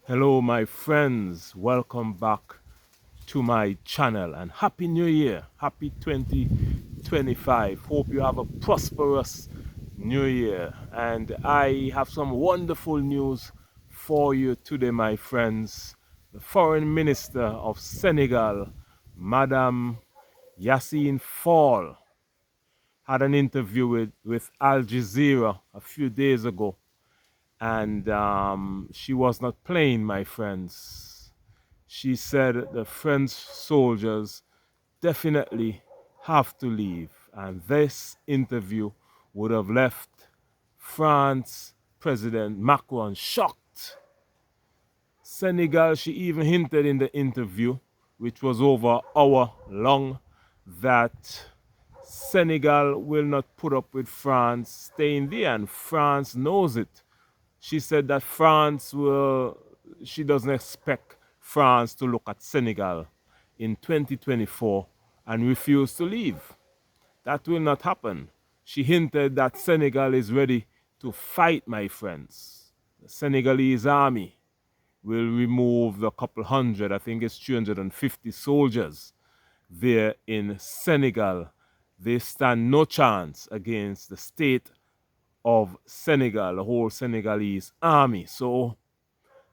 Hello, my friends. Welcome back to my channel and Happy New Year. Happy 2025. Hope you have a prosperous New Year. And I have some wonderful news for you today, my friends. The Foreign Minister of Senegal, Madame Yassine Fall, had an interview with Al Jazeera a few days ago. And she was not playing, my friends. She said the French soldiers definitely have to leave. And this interview would have left France President Macron shocked. Senegal, she even hinted in the interview, which was over an hour long, that Senegal will not put up with France staying there, and France knows it. She said that she doesn't expect France to look at Senegal in 2024 and refuse to leave. That will not happen. She hinted that Senegal is ready to fight, my friends. The Senegalese army will remove the couple hundred, I think it's 350 soldiers there in Senegal. They stand no chance against the state of Senegal, the whole Senegalese army. So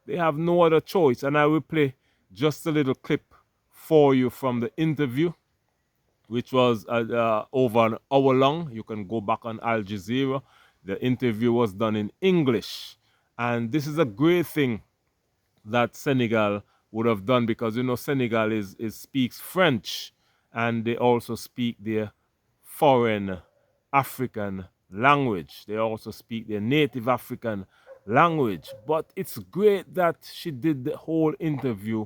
they have no other choice. And I will play just a little clip for you from the interview, which was over an hour long. You can go back on Al Jazeera. The interview was done in English. And this is a great thing that Senegal would have done, because Senegal speaks French, and they also speak their foreign African language. They also speak their native African language. But it's great that she did the whole interview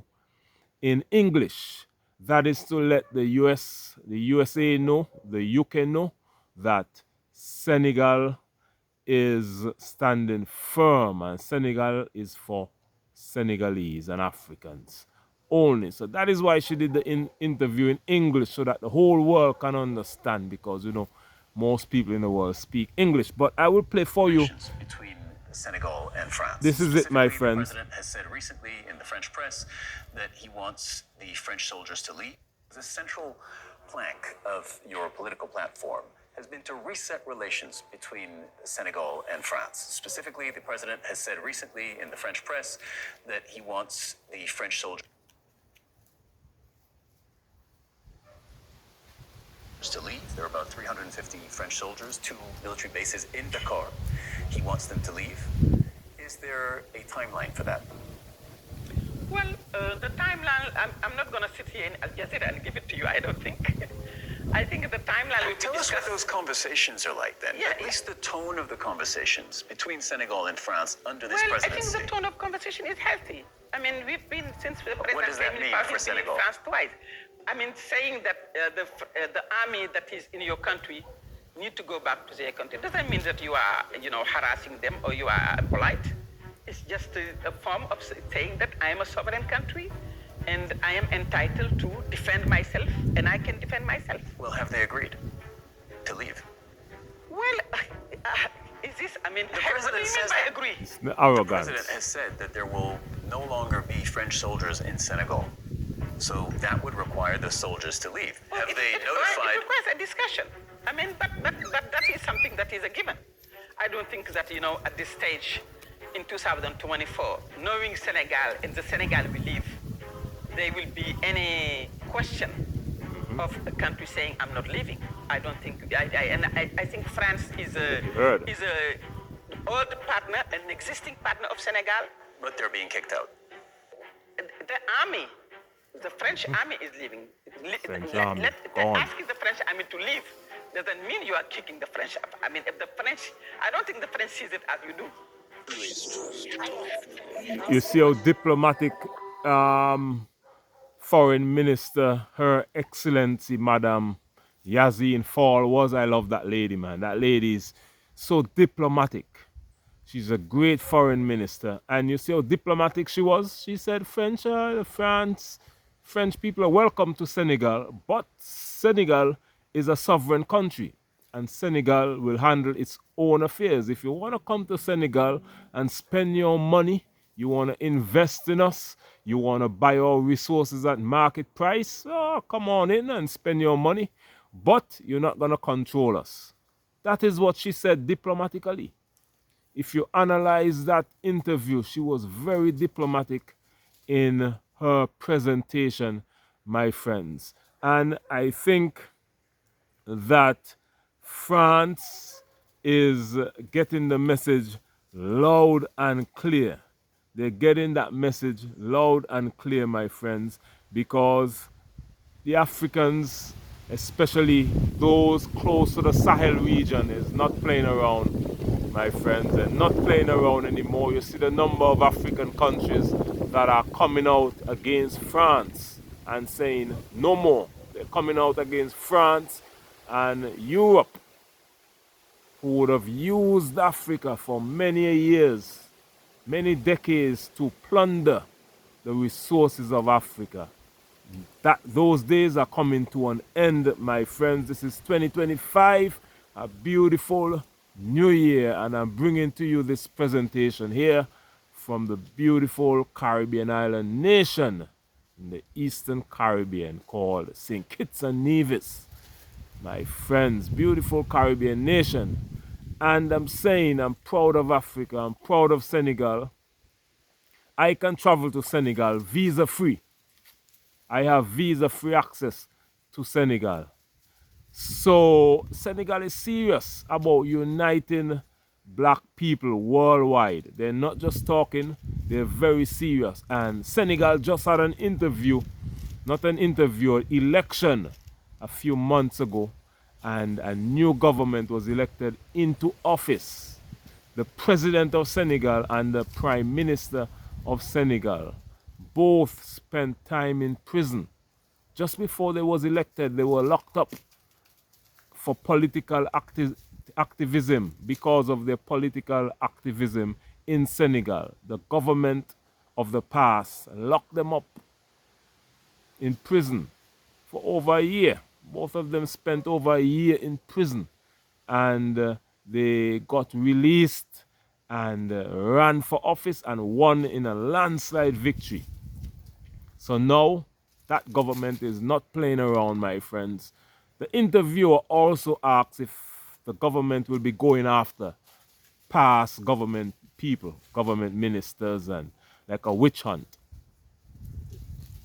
in English. That is to let the USA know, the UK know that Senegal is standing firm, and Senegal is for Senegalese and Africans only. So that is why she did the interview in English, so that the whole world can understand, because most people in the world speak English. But I will play for you. Between Senegal and France. This is it, my friends. The president has said recently in the French press that he wants the French soldiers to leave. The central plank of your political platform has been to reset relations between Senegal and France. Specifically, the president has said recently in the French press that he wants the French soldiers to leave. There are about 350 French soldiers, 2 military bases in Dakar. He wants them to leave. Is there a timeline for that? Well, the timeline, I'm not going to sit here in Al Jazeera and give it to you, I don't think. I think the timeline will be Tell us what those conversations are like then. Yeah, at least the tone of the conversations between Senegal and France under this well, presidency. I think the tone of conversation is healthy. I mean, we've been, since the president What does that mean for Senegal? in France twice. I mean, saying that the army that is in your country need to go back to their country doesn't mean that you are, harassing them or you are polite. It's just a form of saying that I am a sovereign country and I am entitled to defend myself, and I can defend myself. Well, have they agreed to leave? Well, is this, I mean, The president says I that. agree. The The arrogance. president has said that there will no longer be French soldiers in Senegal. So that would require the soldiers to leave. Well, Have they it notified? requires a discussion. I mean, but that is something that is a given. I don't think that, at this stage in 2024, knowing Senegal and the Senegal we live, there will be any question of a country saying, I'm not leaving. I don't think, I think France is a old partner, an existing partner of Senegal. But they're being kicked out. The army, the French army is leaving. French army, gone. Asking the French army to leave doesn't mean you are kicking the French up. I mean, if the French, I don't think the French sees it as you do. You see how diplomatic Foreign Minister, Her Excellency Madame Yassine Fall was. I love that lady, man. That lady is so diplomatic. She's a great foreign minister. And you see how diplomatic she was? She said French people are welcome to Senegal, but Senegal is a sovereign country, and Senegal will handle its own affairs. If you want to come to Senegal and spend your money You want to invest in us? You want to buy our resources at market price? Oh, come on in and spend your money. But you're not going to control us. That is what she said diplomatically. If you analyze that interview, she was very diplomatic in her presentation, my friends. And I think that France is getting the message loud and clear. They're getting that message loud and clear, my friends, because the Africans, especially those close to the Sahel region, is not playing around, my friends, and not playing around anymore. You see the number of African countries that are coming out against France and saying no more. They're coming out against France and Europe, who would have used Africa for many years, many decades to plunder the resources of Africa. Those days are coming to an end, my friends. This is 2025, a beautiful new year, and I'm bringing to you this presentation here from the beautiful Caribbean island nation in the Eastern Caribbean called St. Kitts and Nevis. My friends, beautiful Caribbean nation. And I'm saying I'm proud of Africa, I'm proud of Senegal. I can travel to Senegal visa free. I have visa free access to Senegal. So Senegal is serious about uniting black people worldwide. They're not just talking, they're very serious. And Senegal just had an interview, not an interview, an election a few months ago, and a new government was elected into office. The president of Senegal and the prime minister of Senegal both spent time in prison. Just before they was elected, they were locked up for political activism because of their political activism in Senegal. The government of the past locked them up in prison for over a year. Both of them spent over a year in prison, and they got released and ran for office and won in a landslide victory. So now that government is not playing around, my friends. The interviewer also asks if the government will be going after past government people, government ministers, and like a witch hunt.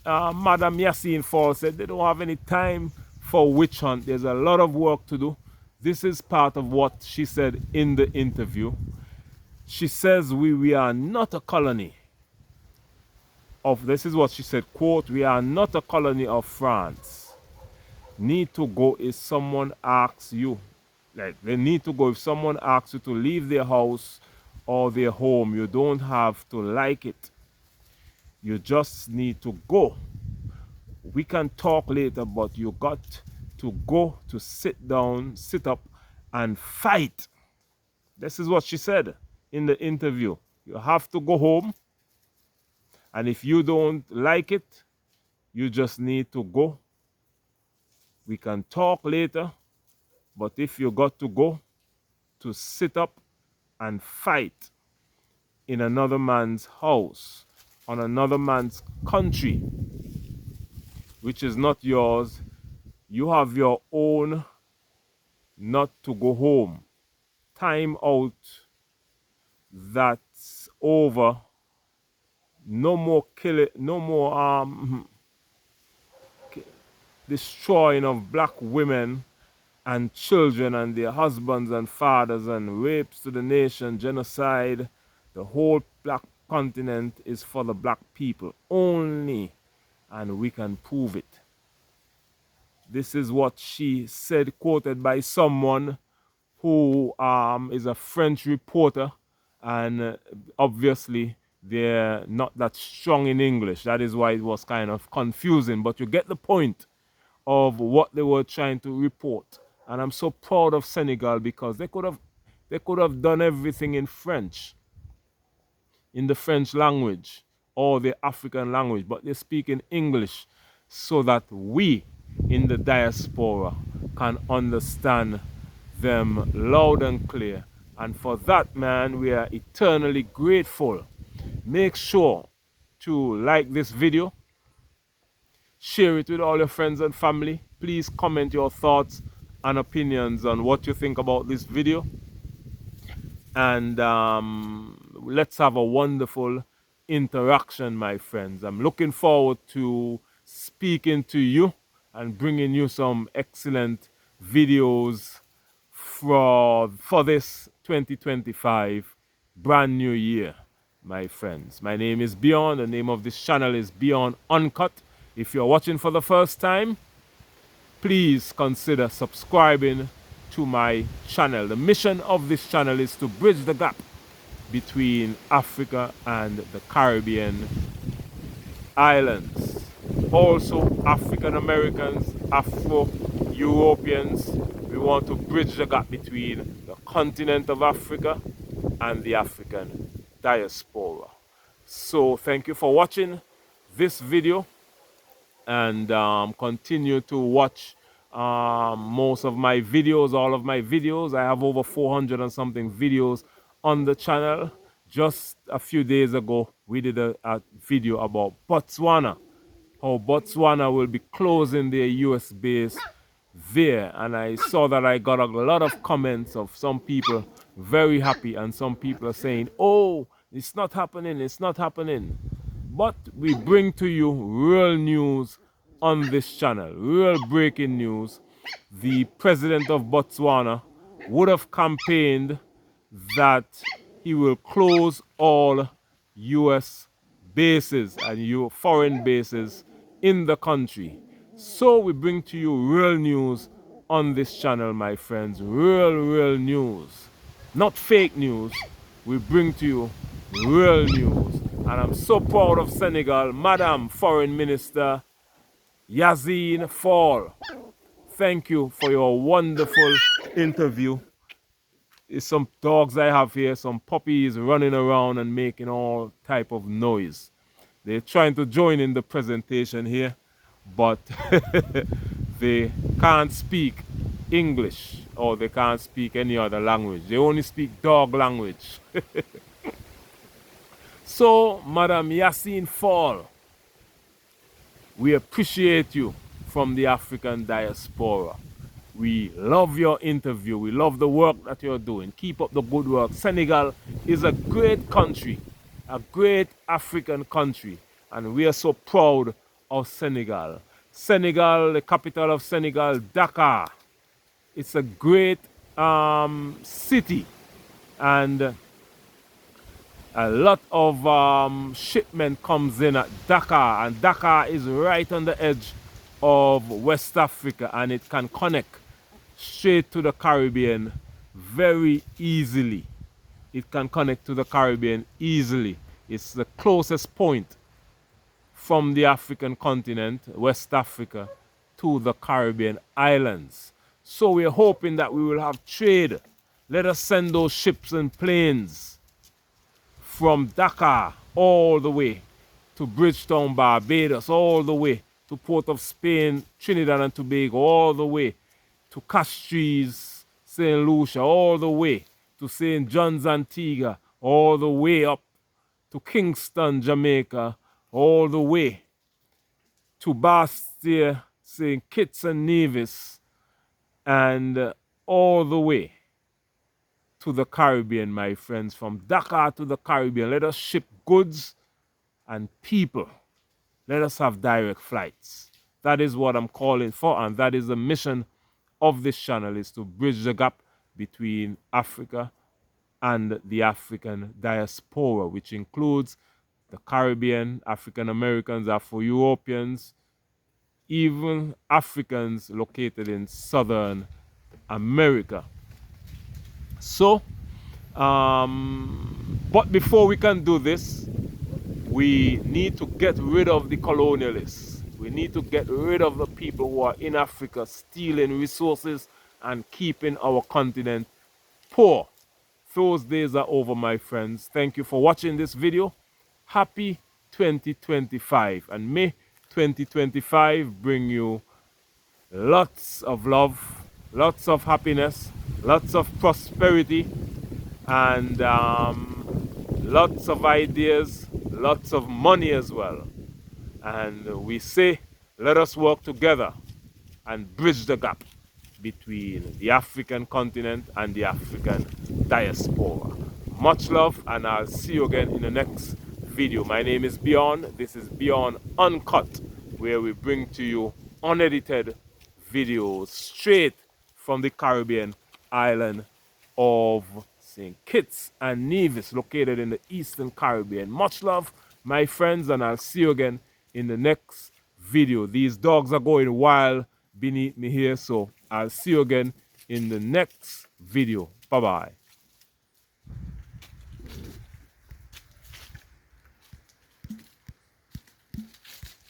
Madam Yassine Fall said they don't have any time for witch hunt. There's a lot of work to do. This is part of what she said in the interview. She says we are not a colony of, this is what she said, quote, "We are not a colony of France. Need to go if someone asks you." Like, they need to go if someone asks you to leave their house or their home. You don't have to like it. You just need to go. We can talk later, but you got to go, to sit down, sit up and fight. This is what she said in the interview. You have to go home. And if you don't like it, you just need to go. We can talk later, but if you got to go, to sit up and fight in another man's house, on another man's country, which is not yours, you have your own not to go home. Time out, that's over. No more killing, no more destroying of black women and children and their husbands and fathers, and rapes to the nation, genocide. The whole black continent is for the black people only, and we can prove it. This is what she said, quoted by someone who is a French reporter, and obviously they're not that strong in English. That is why it was kind of confusing, but you get the point of what they were trying to report. And I'm so proud of Senegal, because they could have done everything in French, in the French language or the African language, but they speak in English so that we in the diaspora can understand them loud and clear. And for that, man, we are eternally grateful. Make sure to like this video, share it with all your friends and family. Please comment your thoughts and opinions on what you think about this video. And let's have a wonderful interaction, my friends. I'm looking forward to speaking to you and bringing you some excellent videos for this 2025 brand new year, my friends. My name is Beyond. The name of this channel is Beyond Uncut. If you're watching for the first time, please consider subscribing to my channel. The mission of this channel is to bridge the gap between Africa and the Caribbean islands. Also, African Americans, Afro Europeans, we want to bridge the gap between the continent of Africa and the African diaspora. So thank you for watching this video, and continue to watch most of my videos, all of my videos. I have over 400 and something videos on the channel. Just a few days ago, we did a video about Botswana, how Botswana will be closing their US base there, and I saw that I got a lot of comments of some people very happy, and some people are saying, oh, it's not happening, it's not happening. But we bring to you real news on this channel, real breaking news. The president of Botswana would have campaigned that he will close all US bases and foreign bases in the country. So we bring to you real news on this channel, my friends. Real news. Not fake news. We bring to you real news. And I'm so proud of Senegal, Madam Foreign Minister Yassine Fall. Thank you for your wonderful interview. It's some dogs I have here, some puppies running around and making all type of noise. They're trying to join in the presentation here, but they can't speak English, or they can't speak any other language. They only speak dog language. So, Madam Yassine Fall, we appreciate you from the African diaspora. We love your interview. We love the work that you're doing. Keep up the good work. Senegal is a great country, a great African country, and we are so proud of Senegal. Senegal, the capital of Senegal, Dakar. It's a great city, and a lot of shipment comes in at Dakar, and Dakar is right on the edge of West Africa, and it can connect straight to the Caribbean very easily. It can connect to the Caribbean easily. It's the closest point from the African continent, West Africa, to the Caribbean islands. So we're hoping that we will have trade. Let us send those ships and planes from Dakar all the way to Bridgetown, Barbados, all the way to Port of Spain, Trinidad and Tobago, all the way to Castries, St. Lucia, all the way to St. John's, Antigua, all the way up to Kingston, Jamaica, all the way to Bastia, St. Kitts and Nevis, and all the way to the Caribbean, my friends. From Dakar to the Caribbean, let us ship goods and people. Let us have direct flights. That is what I'm calling for, and that is the mission of this channel, is to bridge the gap between Africa and the African diaspora, which includes the Caribbean, African Americans, Afro-Europeans, even Africans located in Southern America. So, but before we can do this, we need to get rid of the colonialists. We need to get rid of the people who are in Africa stealing resources and keeping our continent poor. Those days are over, my friends. Thank you for watching this video. Happy 2025, and may 2025 bring you lots of love, lots of happiness, lots of prosperity, and lots of ideas, lots of money as well. And we say, let us work together and bridge the gap between the African continent and the African diaspora. Much love, and I'll see you again in the next video. My name is Beyond. This is Beyond Uncut, where we bring to you unedited videos straight from the Caribbean island of St. Kitts and Nevis, located in the Eastern Caribbean. Much love, my friends, and I'll see you again in the next video. These dogs are going wild beneath me here, so I'll see you again in the next video. Bye-bye.